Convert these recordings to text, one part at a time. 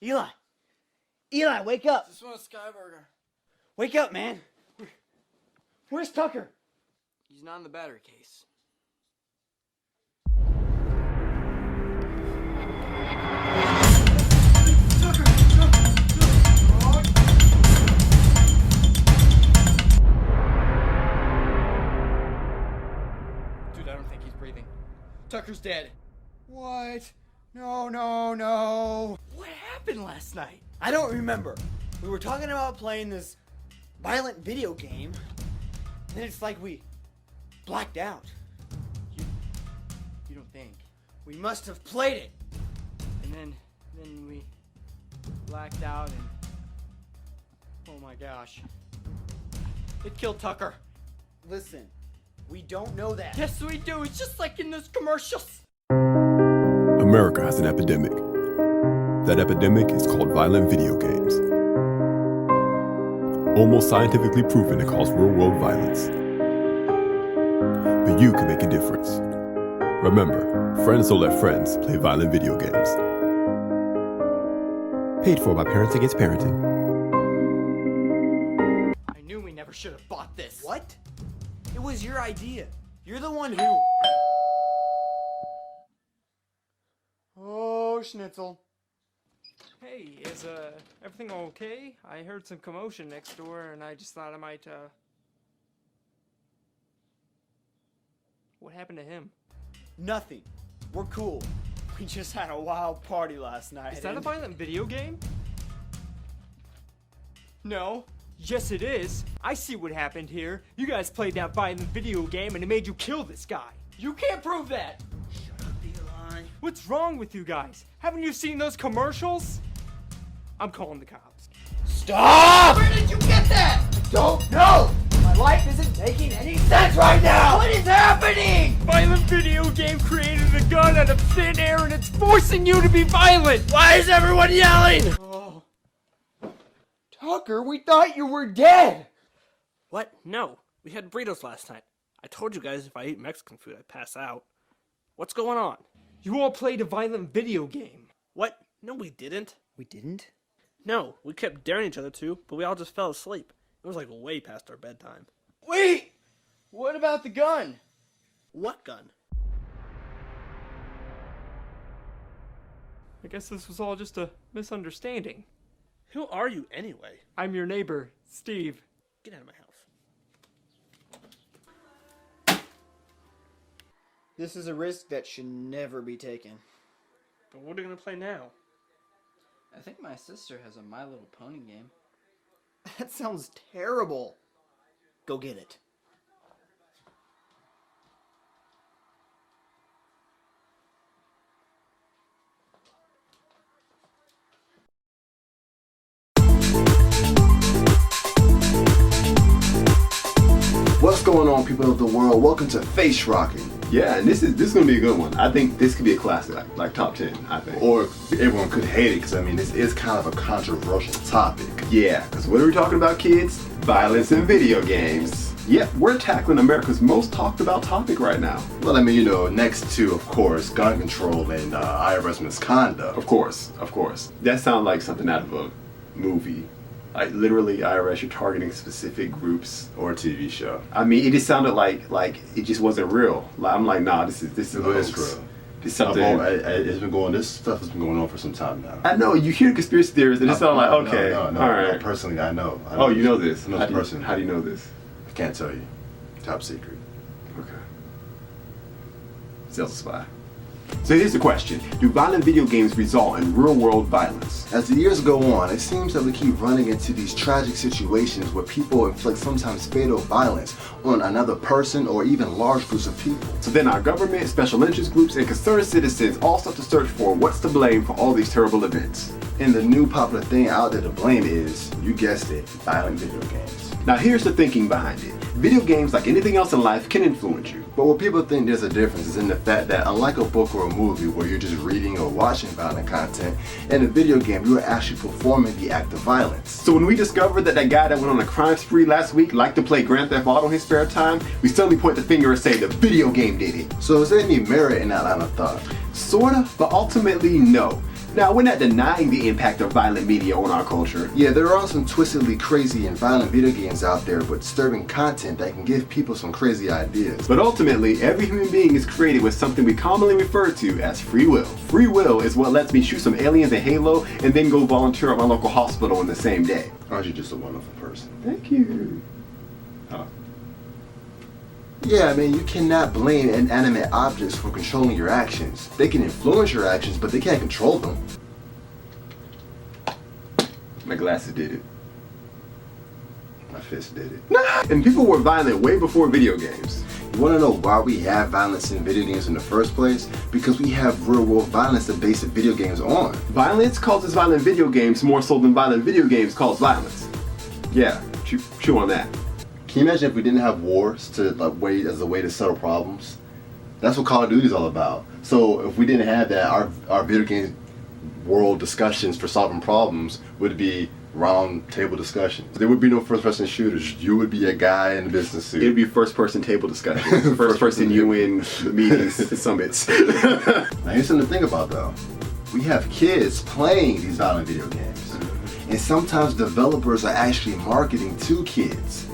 Eli! Eli, wake up! Just want a Skyburger. Wake up, man! Where's Tucker? He's not in the battery case. Dude, I don't think he's breathing. Tucker's dead. What? No. What happened last night? I don't remember. We were talking about playing this violent video game, and then it's like we blacked out. You don't think? We must have played it. And then we blacked out and... Oh my gosh. It killed Tucker. Listen, we don't know that. Yes, we do. It's just like in those commercials. America has an epidemic. That epidemic is called violent video games. Almost scientifically proven to cause real-world violence. But you can make a difference. Remember, friends don't let friends play violent video games. Paid for by Parents Against Parenting. I knew we never should have bought this. What? It was your idea. You're the one who... Oh, Schnitzel. Hey, is everything okay? I heard some commotion next door and I just thought I might What happened to him? Nothing. We're cool. We just had a wild party last night. Is that a and- violent video game? No. Yes it is. I see what happened here. You guys played that violent video game and it made you kill this guy. You can't prove that. Shut up, Eli. What's wrong with you guys? Haven't you seen those commercials? I'm calling the cops. Stop! Where did you get that? Don't know! My life isn't making any sense right now! What is happening? Violent video game created a gun out of thin air and it's forcing you to be violent! Why is everyone yelling? Oh. Tucker, we thought you were dead! What? No. We had burritos last night. I told you guys if I eat Mexican food, I'd pass out. What's going on? You all played a violent video game. What? No, we didn't. We didn't? No, we kept daring each other to, but we all just fell asleep. It was like way past our bedtime. Wait! What about the gun? What gun? I guess this was all just a misunderstanding. Who are you anyway? I'm your neighbor, Steve. Get out of my house. This is a risk that should never be taken. But what are we gonna play now? I think my sister has a My Little Pony game. That sounds terrible. Go get it. What's going on, people of the world? Welcome to Face Rockin'. Yeah, and this is gonna be a good one. I think this could be a classic, like top 10, I think. Or everyone could hate it because, I mean, this is kind of a controversial topic. Yeah, because what are we talking about, kids? Violence in video games. Yep, we're tackling America's most talked about topic right now. Well, I mean, you know, next to, of course, gun control and IRS misconduct. Of course. That sounds like something out of a movie. Like literally IRS, you're targeting specific groups. Or a TV show. I mean, it just sounded like it just wasn't real. Like, I'm like, nah, this is It a is hoax. real. It's something. This stuff has been going on for some time now. I know, you hear conspiracy theories and it sounds like, okay, No, all right. personally, I know. Oh, you know this? I know How this do you- person. How do you know this? I can't tell you. Top secret. Okay. Sales a spy. So here's the question. Do violent video games result in real-world violence? As the years go on, it seems that we keep running into these tragic situations where people inflict sometimes fatal violence on another person or even large groups of people. So then our government, special interest groups, and concerned citizens all start to search for what's to blame for all these terrible events. And the new popular thing out there to blame is, you guessed it, violent video games. Now here's the thinking behind it. Video games, like anything else in life, can influence you. But what people think there's a difference is in the fact that unlike a book or a movie where you're just reading or watching violent content, in a video game you are actually performing the act of violence. So when we discovered that guy that went on a crime spree last week liked to play Grand Theft Auto in his spare time, we suddenly point the finger and say the video game did it. So is there any merit in that line of thought? Sorta, but ultimately no. Now, we're not denying the impact of violent media on our culture. Yeah, there are some twistedly crazy and violent video games out there with disturbing content that can give people some crazy ideas. But ultimately, every human being is created with something we commonly refer to as free will. Free will is what lets me shoot some aliens in Halo and then go volunteer at my local hospital in the same day. Aren't you just a wonderful person? Thank you. Oh. Yeah, I mean, you cannot blame inanimate objects for controlling your actions. They can influence your actions, but they can't control them. My glasses did it. My fist did it. And people were violent way before video games. You want to know why we have violence in video games in the first place? Because we have real-world violence to base the video games on. Violence causes violent video games more so than violent video games cause violence. Yeah, chew on that. Can you imagine if we didn't have wars to wait as a way to settle problems? That's what Call of Duty is all about. So if we didn't have that, our video game world discussions for solving problems would be round table discussions. There would be no first person shooters. You would be a guy in a business suit. It'd be first person table discussions. First person UN meetings, summits. Now here's something to think about though. We have kids playing these violent video games. And sometimes developers are actually marketing to kids.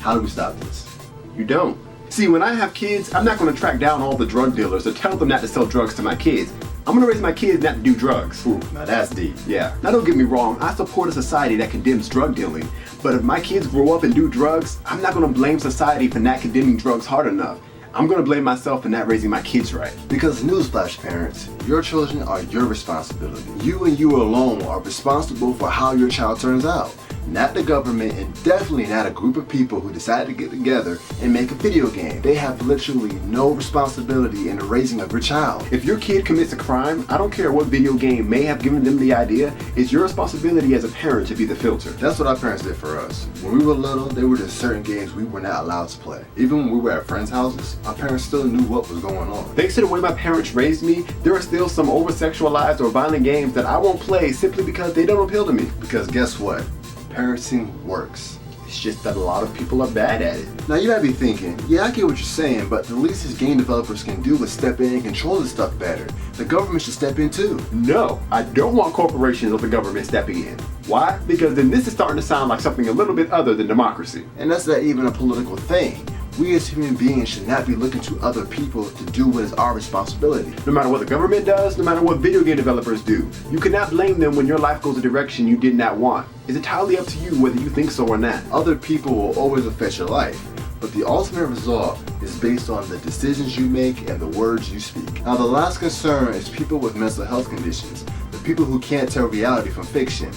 How do we stop this? You don't. See, when I have kids, I'm not going to track down all the drug dealers or tell them not to sell drugs to my kids. I'm going to raise my kids not to do drugs. Ooh, now that's deep. Yeah. Now don't get me wrong, I support a society that condemns drug dealing. But if my kids grow up and do drugs, I'm not going to blame society for not condemning drugs hard enough. I'm going to blame myself for not raising my kids right. Because newsflash parents, your children are your responsibility. You and you alone are responsible for how your child turns out. Not the government, and definitely not a group of people who decide to get together and make a video game. They have literally no responsibility in the raising of your child. If your kid commits a crime, I don't care what video game may have given them the idea, it's your responsibility as a parent to be the filter. That's what our parents did for us. When we were little, there were just certain games we were not allowed to play. Even when we were at friends' houses, our parents still knew what was going on. Thanks to the way my parents raised me, there are still some over-sexualized or violent games that I won't play simply because they don't appeal to me. Because guess what? Parenting works. It's just that a lot of people are bad at it. Now you might be thinking, yeah, I get what you're saying, but the least these game developers can do is step in and control this stuff better. The government should step in too. No, I don't want corporations or the government stepping in. Why? Because then this is starting to sound like something a little bit other than democracy. And that's not even a political thing. We as human beings should not be looking to other people to do what is our responsibility. No matter what the government does, no matter what video game developers do, you cannot blame them when your life goes a direction you did not want. It's entirely up to you whether you think so or not. Other people will always affect your life, but the ultimate result is based on the decisions you make and the words you speak. Now the last concern is people with mental health conditions, the people who can't tell reality from fiction.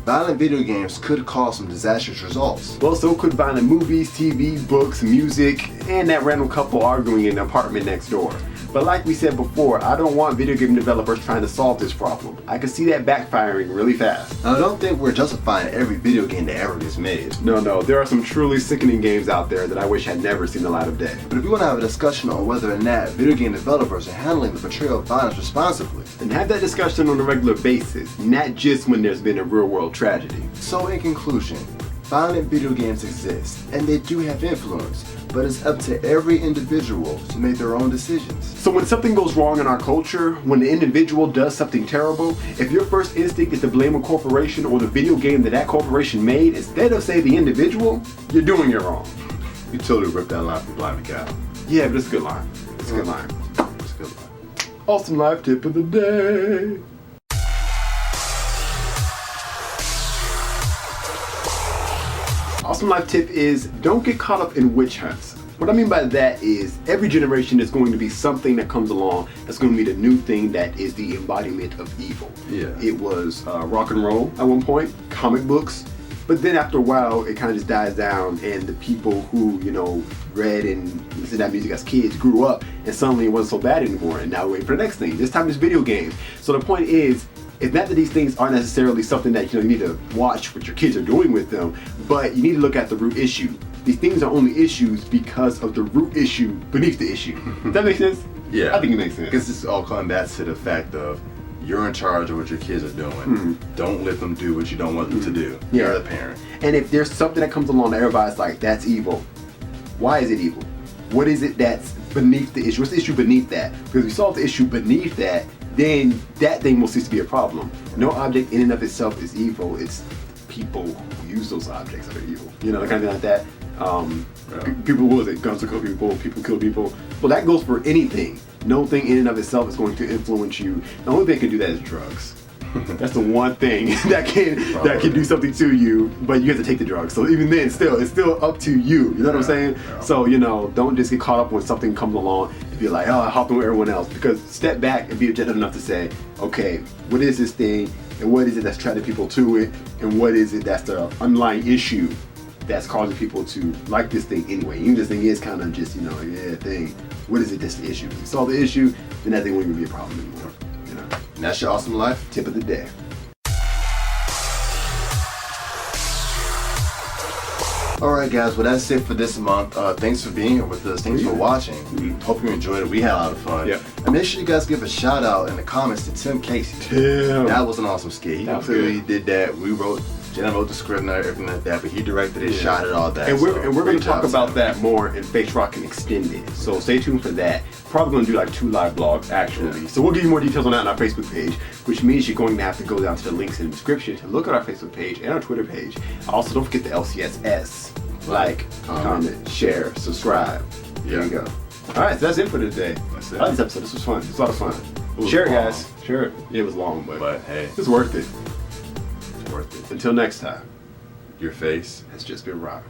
Violent video games could cause some disastrous results. Well, so could violent movies, TV, books, music, and that random couple arguing in the apartment next door. But like we said before, I don't want video game developers trying to solve this problem. I can see that backfiring really fast. Now, I don't think we're justifying every video game that ever gets made. No, there are some truly sickening games out there that I wish had never seen the light of day. But if you want to have a discussion on whether or not video game developers are handling the portrayal of violence responsibly, then have that discussion on a regular basis, not just when there's been a real world tragedy. So in conclusion, violent video games exist, and they do have influence, but it's up to every individual to make their own decisions. So when something goes wrong in our culture, when the individual does something terrible, if your first instinct is to blame a corporation or the video game that corporation made, instead of say the individual, you're doing it wrong. You totally ripped that line from Blind Cow. Yeah, but it's a good line. It's a good line. It's a good line. Awesome life tip of the day. Awesome life tip is don't get caught up in witch hunts. What I mean by that is every generation is going to be something that comes along that's going to be the new thing that is the embodiment of evil. Yeah. It was rock and roll at one point, comic books, but then after a while it kind of just dies down and the people who, read and listened to that music as kids grew up and suddenly it wasn't so bad anymore and now we're waiting for the next thing. This time it's video games. So the point is, it's not that these things aren't necessarily something that you need to watch what your kids are doing with them, but you need to look at the root issue. These things are only issues because of the root issue beneath the issue. Does that make sense? Yeah. I think it makes sense. Because it's all coming back to the fact of you're in charge of what your kids are doing. Don't let them do what you don't want them to do. Yeah. You're the parent. And if there's something that comes along that everybody's like, that's evil, why is it evil? What is it that's beneath the issue? What's the issue beneath that? Because if we solve the issue beneath that, then that thing will cease to be a problem. No object in and of itself is evil. It's people who use those objects that are evil. You know, kind of like that. People, what was it? Guns will kill people. People kill people. Well, that goes for anything. No thing in and of itself is going to influence you. The only thing that can do that is drugs. That's the one thing that can do something to you, but you have to take the drugs. So even then, it's still up to you. You know what I'm saying? Yeah. So, you know, don't just get caught up when something comes along and be like, oh, I hopped on with everyone else. Because step back and be objective enough to say, okay, what is this thing, and what is it that's attracting people to it, and what is it that's the underlying issue that's causing people to like this thing anyway. Even this thing is kind of just, you know, a thing. What is it that's the issue? If you solve the issue, then that thing won't even be a problem anymore. You know? And that's your awesome life. Tip of the day. Alright guys, well that's it for this month. Thanks for being here with us. Thanks for watching. We hope you enjoyed it. We had a lot of fun. Yeah. And make sure you guys give a shout out in the comments to Tim Casey. Tim. That was an awesome skit. He completely did that. Jenna wrote the script and everything like that, but he directed it, shot it, all that. And we're going to great talk job, about Tim. that more in Face Rockin' Extended. So stay tuned for that. Probably going to do like 2 live blogs actually. Yeah. So we'll give you more details on that on our Facebook page, which means you're going to have to go down to the links in the description to look at our Facebook page and our Twitter page. Also, don't forget the L.C.S.S. Like, comment, share, subscribe. There you go. All right, so that's it for today. That's it. I like this episode. This was fun. It was a lot of fun. It Share it, long. guys. Share it. It was long, but hey, it's worth it. it's worth it. Until next time, Your face it's just been rock.